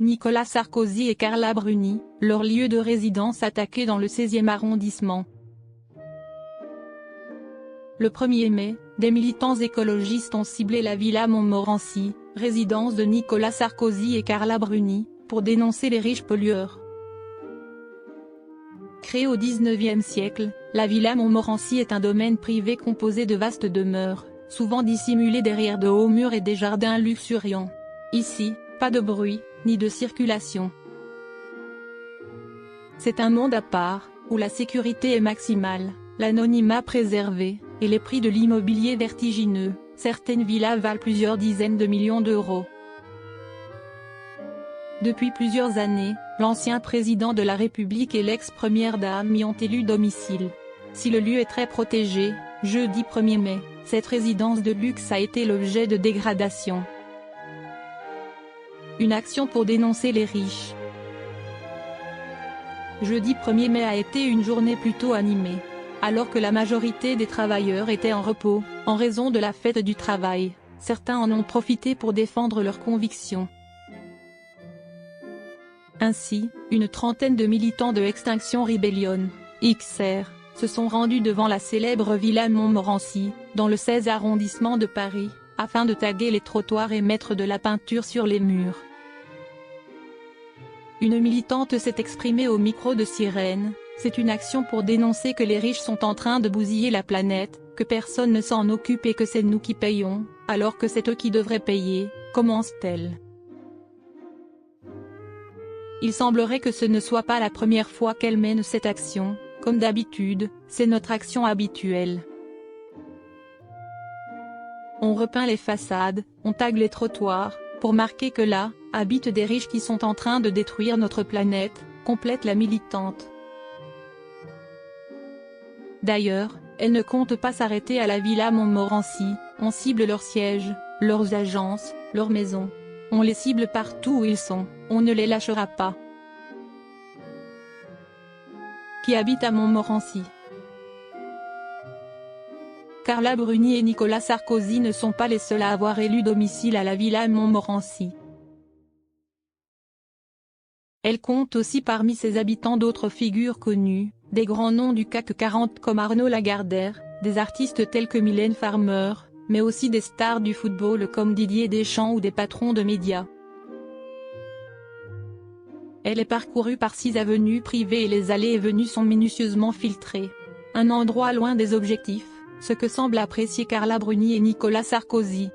Nicolas Sarkozy et Carla Bruni, leur lieu de résidence attaqué dans le 16e arrondissement. Le 1er mai, des militants écologistes ont ciblé la villa Montmorency, résidence de Nicolas Sarkozy et Carla Bruni, pour dénoncer les riches pollueurs. Créée au XIXe siècle, la villa Montmorency est un domaine privé composé de vastes demeures, souvent dissimulées derrière de hauts murs et des jardins luxuriants. Ici, pas de bruit, ni de circulation. C'est un monde à part, où la sécurité est maximale, l'anonymat préservé, et les prix de l'immobilier vertigineux. Certaines villas valent plusieurs dizaines de millions d'euros. Depuis plusieurs années, l'ancien président de la République et l'ex-première dame y ont élu domicile. Si le lieu est très protégé, jeudi 1er mai, cette résidence de luxe a été l'objet de dégradation. Une action pour dénoncer les riches. Jeudi 1er mai a été une journée plutôt animée. Alors que la majorité des travailleurs étaient en repos, en raison de la fête du travail, certains en ont profité pour défendre leurs convictions. Ainsi, une trentaine de militants de Extinction Rebellion, XR, se sont rendus devant la célèbre villa Montmorency, dans le 16e arrondissement de Paris, afin de taguer les trottoirs et mettre de la peinture sur les murs. Une militante s'est exprimée au micro de Sirène. C'est une action pour dénoncer que les riches sont en train de bousiller la planète, que personne ne s'en occupe et que c'est nous qui payons, alors que c'est eux qui devraient payer, commence-t-elle. Il semblerait que ce ne soit pas la première fois qu'elle mène cette action, comme d'habitude, c'est notre action habituelle. On repeint les façades, on tague les trottoirs, pour marquer que là, habitent des riches qui sont en train de détruire notre planète, complète la militante. D'ailleurs, elle ne compte pas s'arrêter à la villa Montmorency, on cible leurs sièges, leurs agences, leurs maisons. On les cible partout où ils sont, on ne les lâchera pas. Qui habite à Montmorency? Carla Bruni et Nicolas Sarkozy ne sont pas les seuls à avoir élu domicile à la villa Montmorency. Elle compte aussi parmi ses habitants d'autres figures connues, des grands noms du CAC 40 comme Arnaud Lagardère, des artistes tels que Mylène Farmer, mais aussi des stars du football comme Didier Deschamps ou des patrons de médias. Elle est parcourue par 6 avenues privées et les allées et venues sont minutieusement filtrées. Un endroit loin des objectifs, ce que semblent apprécier Carla Bruni et Nicolas Sarkozy.